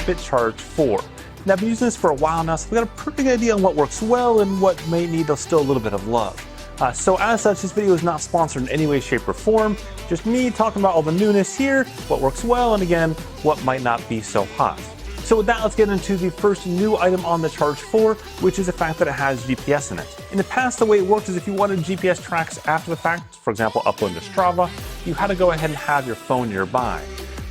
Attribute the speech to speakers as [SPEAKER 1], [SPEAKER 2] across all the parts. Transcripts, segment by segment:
[SPEAKER 1] Fitbit Charge 4. Now, I've been using this for a while now, so we've got a pretty good idea on what works well and what may need still a little bit of love. So as such, this video is not sponsored in any way, shape, or form. Just me talking about all the newness here, what works well, and again, what might not be so hot. So with that, let's get into the first new item on the Charge 4, which is the fact that it has GPS in it. In the past, the way it worked is if you wanted GPS tracks after the fact, for example, upload to Strava, you had to go ahead and have your phone nearby.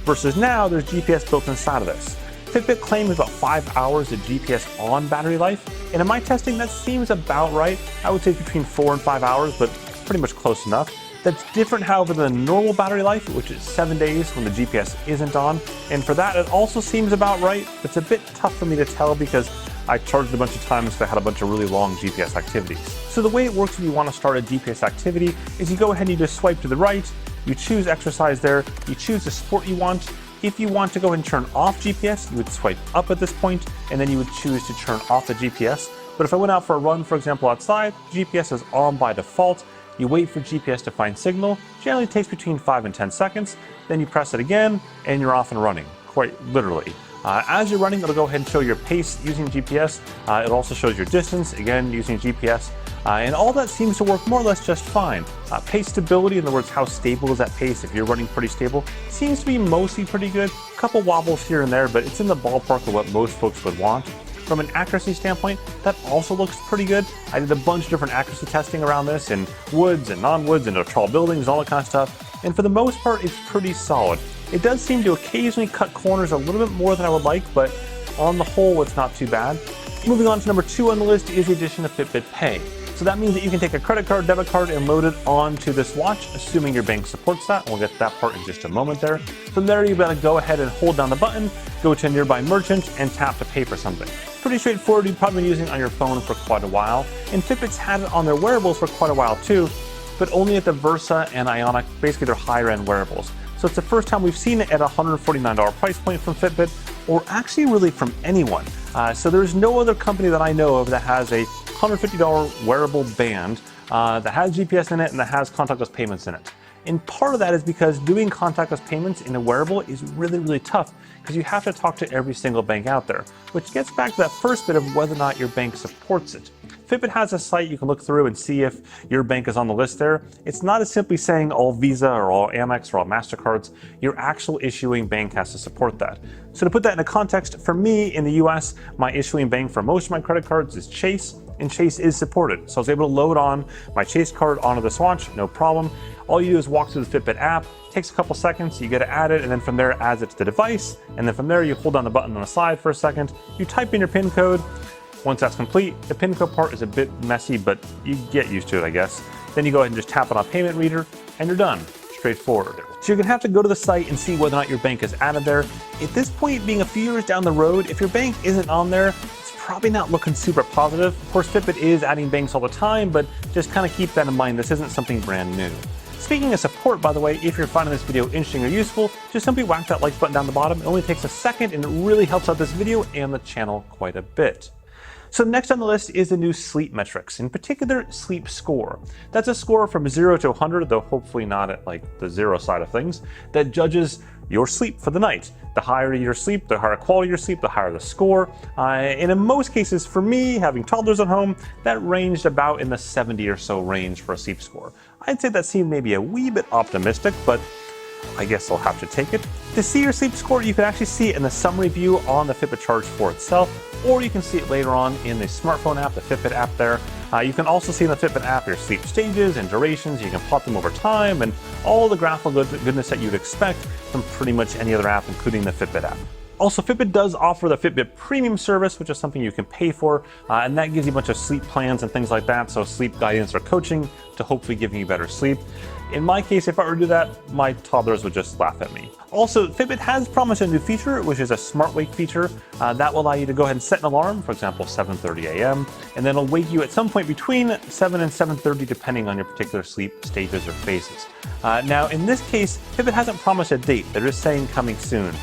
[SPEAKER 1] Versus now, there's GPS built inside of this. Fitbit claims about 5 hours of GPS on battery life, and in my testing, that seems about right. I would say between 4 and 5 hours, but pretty much close enough. That's different, however, than normal battery life, which is 7 days when the GPS isn't on. And for that, it also seems about right. It's a bit tough for me to tell because I charged a bunch of times because I had a bunch of really long GPS activities. So the way it works when you want to start a GPS activity is you go ahead and you just swipe to the right, you choose exercise there, you choose the sport you want. If you want to go ahead and turn off GPS, you would swipe up at this point, and then you would choose to turn off the GPS. But if I went out for a run, for example, outside, GPS is on by default. You wait for GPS to find signal, generally takes between 5 and 10 seconds, then you press it again, and you're off and running, quite literally. As you're running, it'll go ahead and show your pace using GPS. It also shows your distance, again, using GPS. And all that seems to work more or less just fine. Pace stability, in other words, how stable is that pace if you're running pretty stable, seems to be mostly pretty good. A couple wobbles here and there, but it's in the ballpark of what most folks would want. From an accuracy standpoint, that also looks pretty good. I did a bunch of different accuracy testing around this in woods and non-woods and tall buildings, all that kind of stuff. And for the most part, it's pretty solid. It does seem to occasionally cut corners a little bit more than I would like, but on the whole, it's not too bad. Moving on to number 2 on the list is the addition of Fitbit Pay. So that means that you can take a credit card, debit card, and load it onto this watch, assuming your bank supports that. We'll get to that part in just a moment there. From there, you've got to go ahead and hold down the button, go to a nearby merchant, and tap to pay for something. Pretty straightforward. You've probably been using it on your phone for quite a while. And Fitbit's had it on their wearables for quite a while too, but only at the Versa and Ionic, basically their higher end wearables. So it's the first time we've seen it at a $149 price point from Fitbit, or actually really from anyone. So there's no other company that I know of that has a $150 wearable band that has GPS in it and that has contactless payments in it. And part of that is because doing contactless payments in a wearable is really, really tough because you have to talk to every single bank out there, which gets back to that first bit of whether or not your bank supports it. Fitbit has a site you can look through and see if your bank is on the list there. It's not as simply saying all Visa or all Amex or all MasterCards. Your actual issuing bank has to support that. So to put that into context, for me in the US, my issuing bank for most of my credit cards is Chase, and Chase is supported. So I was able to load on my Chase card onto this watch, no problem. All you do is walk through the Fitbit app, takes a couple seconds, you get to add it, and then from there it adds it to the device, and then from there you hold down the button on the side for a second, you type in your PIN code. Once that's complete, the PIN code part is a bit messy, but you get used to it, I guess. Then you go ahead and just tap it on a payment reader, and you're done. Straightforward. So you're gonna have to go to the site and see whether or not your bank is added there. At this point, being a few years down the road, if your bank isn't on there, it's probably not looking super positive. Of course, Fitbit is adding banks all the time, but just kind of keep that in mind. This isn't something brand new. Speaking of support, by the way, if you're finding this video interesting or useful, just simply whack that like button down the bottom. It only takes a second and it really helps out this video and the channel quite a bit. So next on the list is the new sleep metrics, in particular sleep score. That's a score from 0 to 100, though hopefully not at like the 0 side of things, that judges your sleep for the night. The higher your sleep, the higher quality your sleep, the higher the score. And in most cases, for me, having toddlers at home, that ranged about in the 70 or so range for a sleep score. I'd say that seemed maybe a wee bit optimistic, but I guess I'll have to take it. To see your sleep score, you can actually see it in the summary view on the Fitbit Charge 4 itself, or you can see it later on in the smartphone app, the Fitbit app there. You can also see in the Fitbit app your sleep stages and durations. You can plot them over time and all the graphical goodness that you'd expect from pretty much any other app, including the Fitbit app. Also, Fitbit does offer the Fitbit Premium service, which is something you can pay for, and that gives you a bunch of sleep plans and things like that, so sleep guidance or coaching to hopefully giving you better sleep. In my case, if I were to do that, my toddlers would just laugh at me. Also, Fitbit has promised a new feature, which is a smart wake feature. That will allow you to go ahead and set an alarm, for example, 7:30 a.m., and then it'll wake you at some point between 7 and 7:30, depending on your particular sleep stages or phases. Now, in this case, Fitbit hasn't promised a date. They're just saying coming soon,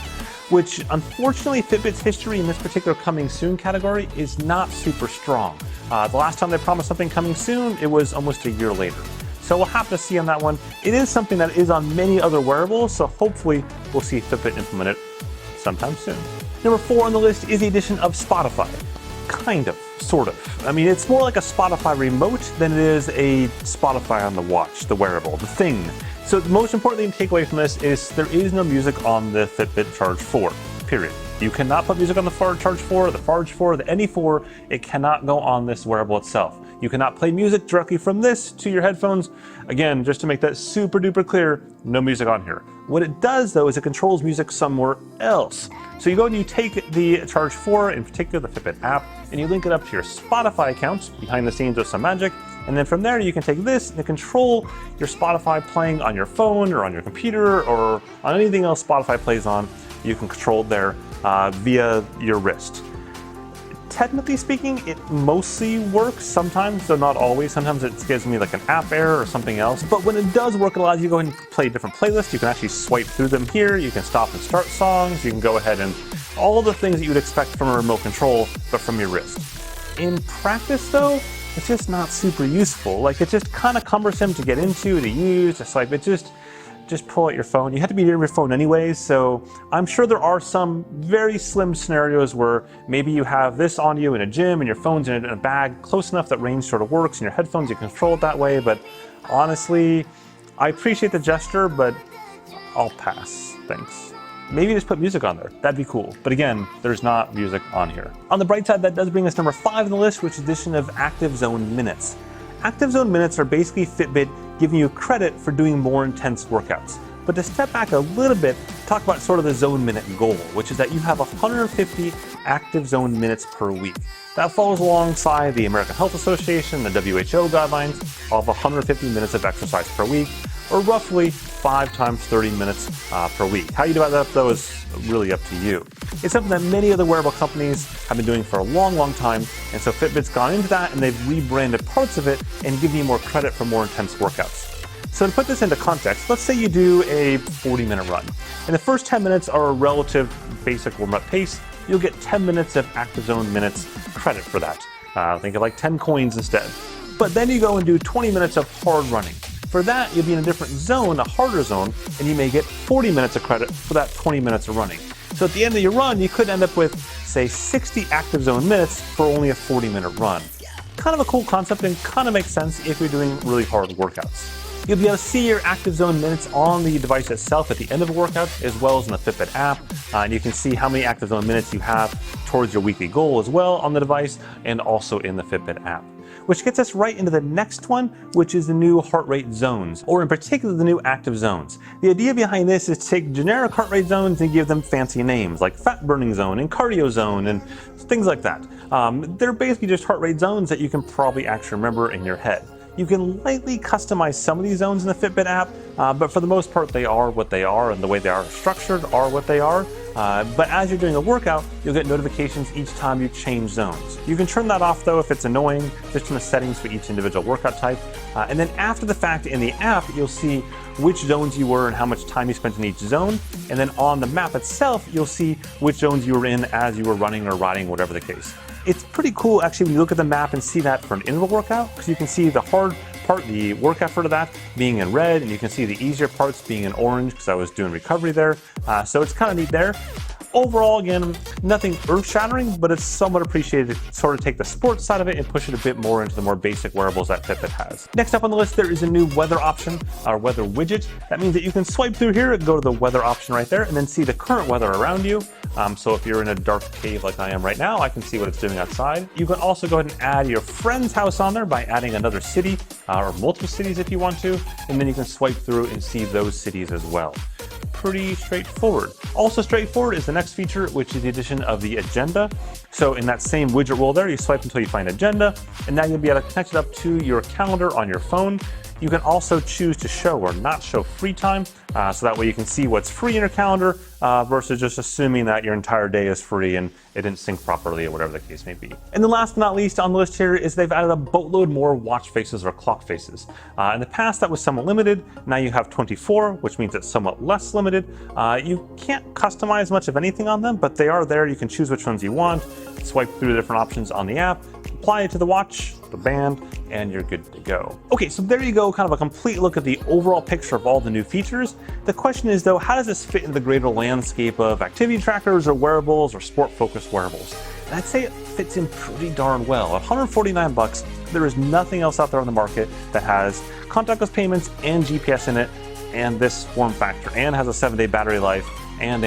[SPEAKER 1] which unfortunately Fitbit's history in this particular coming soon category is not super strong. The last time they promised something coming soon, it was almost a year later. So we'll have to see on that one. It is something that is on many other wearables, so hopefully we'll see Fitbit implement it sometime soon. Number 4 on the list is the addition of Spotify. Kind of, sort of. I mean, it's more like a Spotify remote than it is a Spotify on the watch, the wearable, the thing. So the most important thing to take away from this is there is no music on the Fitbit Charge 4, period. You cannot put music on the Charge 4, the Farge 4, the any 4. It cannot go on this wearable itself. You cannot play music directly from this to your headphones. Again, just to make that super duper clear, no music on here. What it does though is it controls music somewhere else. So you go and you take the Charge 4, in particular the Fitbit app, and you link it up to your Spotify account behind the scenes with some magic. And then from there you can take this and control your Spotify playing on your phone or on your computer or on anything else Spotify plays on. You can control it there via your wrist. Technically speaking, it mostly works sometimes, though not always. Sometimes it gives me like an app error or something else. But when it does work, it allows you to go ahead and play different playlists. You can actually swipe through them here. You can stop and start songs. You can go ahead and all the things that you would expect from a remote control, but from your wrist. In practice though, it's just not super useful. Like, it's just kind of cumbersome to get into, to use, to swipe. It just pull out your phone. You have to be near your phone anyways, so I'm sure there are some very slim scenarios where maybe you have this on you in a gym and your phone's in a bag close enough that range sort of works and your headphones, you control it that way. But honestly, I appreciate the gesture, but I'll pass, thanks. Maybe just put music on there, that'd be cool. But again, there's not music on here. On the bright side, that does bring us number 5 on the list, which is the addition of Active Zone Minutes. Active Zone Minutes are basically Fitbit giving you credit for doing more intense workouts. But to step back a little bit, talk about sort of the zone minute goal, which is that you have 150 active zone minutes per week. That falls alongside the American Health Association, the WHO guidelines of 150 minutes of exercise per week, or roughly 5 times 30 minutes per week. How you divide that up though is really up to you. It's something that many other wearable companies have been doing for a long, long time, and so Fitbit's gone into that and they've rebranded parts of it and give you more credit for more intense workouts. So to put this into context, let's say you do a 40-minute run. And the first 10 minutes are a relative basic warm-up pace. You'll get 10 minutes of active zone minutes credit for that. Think of like 10 coins instead. But then you go and do 20 minutes of hard running. For that, you'll be in a different zone, a harder zone, and you may get 40 minutes of credit for that 20 minutes of running. So at the end of your run, you could end up with, say, 60 active zone minutes for only a 40-minute run. Kind of a cool concept and kind of makes sense if you're doing really hard workouts. You'll be able to see your active zone minutes on the device itself at the end of a workout, as well as in the Fitbit app. And you can see how many active zone minutes you have towards your weekly goal as well on the device, and also in the Fitbit app. Which gets us right into the next one, which is the new heart rate zones, or in particular the new active zones. The idea behind this is to take generic heart rate zones and give them fancy names like fat burning zone and cardio zone and things like that. They're basically just heart rate zones that you can probably actually remember in your head. You can lightly customize some of these zones in the Fitbit app, but for the most part they are what they are, and the way they are structured are what they are. But as you're doing a workout, you'll get notifications each time you change zones. You can turn that off though if it's annoying, just in the settings for each individual workout type. And then after the fact in the app, you'll see which zones you were and how much time you spent in each zone. And then on the map itself, you'll see which zones you were in as you were running or riding, whatever the case. It's pretty cool actually when you look at the map and see that for an interval workout, because you can see the hard part, the work effort of that being in red, and you can see the easier parts being in orange because I was doing recovery there. So it's kind of neat there. Overall, again, nothing earth-shattering, but it's somewhat appreciated to sort of take the sports side of it and push it a bit more into the more basic wearables that Fitbit has. Next up on the list, there is a new weather option, our weather widget. That means that you can swipe through here and go to the weather option right there and then see the current weather around you. So if you're in a dark cave like I am right now, I can see what it's doing outside. You can also go ahead and add your friend's house on there by adding another city or multiple cities if you want to, and then you can swipe through and see those cities as well. Pretty straightforward. Also straightforward is the next feature, which is the addition of the agenda. So in that same widget roll there, you swipe until you find agenda, and now you'll be able to connect it up to your calendar on your phone. You can also choose to show or not show free time, so that way you can see what's free in your calendar versus just assuming that your entire day is free and it didn't sync properly or whatever the case may be. And then last but not least on the list here is they've added a boatload more watch faces or clock faces. In the past that was somewhat limited, now you have 24, which means it's somewhat less limited. You can't customize much of anything on them, but they are there. You can choose which ones you want, swipe through the different options on the app, apply it to the watch, the band, and you're good to go. Okay, so there you go, kind of a complete look at the overall picture of all the new features. The question is though, how does this fit in the greater landscape of activity trackers or wearables or sport-focused wearables? And I'd say it fits in pretty darn well. At $149, there is nothing else out there on the market that has contactless payments and GPS in it, and this form factor, and has a 7-day battery life, and.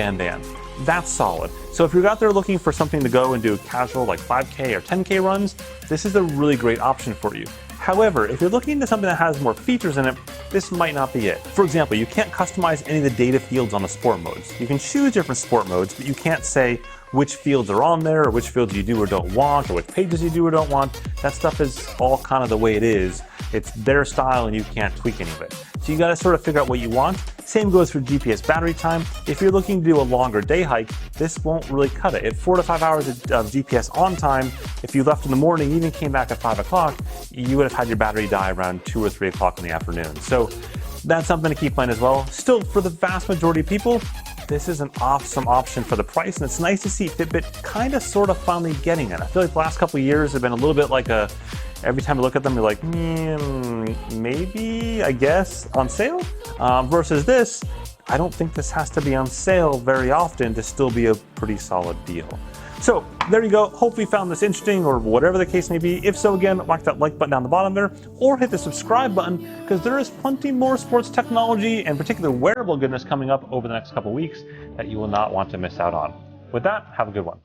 [SPEAKER 1] That's solid. So if you're out there looking for something to go and do casual like 5K or 10K runs, this is a really great option for you. However, if you're looking into something that has more features in it, this might not be it. For example, you can't customize any of the data fields on the sport modes. You can choose different sport modes, but you can't say which fields are on there, or which fields you do or don't want, or which pages you do or don't want. That stuff is all kind of the way it is. It's their style and you can't tweak any of it. So you gotta sort of figure out what you want. Same goes for GPS battery time. If you're looking to do a longer day hike, this won't really cut it. At 4 to 5 hours of GPS on time, if you left in the morning, even came back at 5 o'clock, you would have had your battery die around 2 or 3 o'clock in the afternoon. So that's something to keep in mind as well. Still, for the vast majority of people, this is an awesome option for the price, and it's nice to see Fitbit kind of sort of finally getting it. I feel like the last couple of years have been a little bit like every time I look at them, you're like, maybe, I guess, on sale? Versus this, I don't think this has to be on sale very often to still be a pretty solid deal. So there you go. Hopefully you found this interesting, or whatever the case may be. If so, again, whack that like button down the bottom there, or hit the subscribe button, because there is plenty more sports technology and particular wearable goodness coming up over the next couple weeks that you will not want to miss out on. With that, have a good one.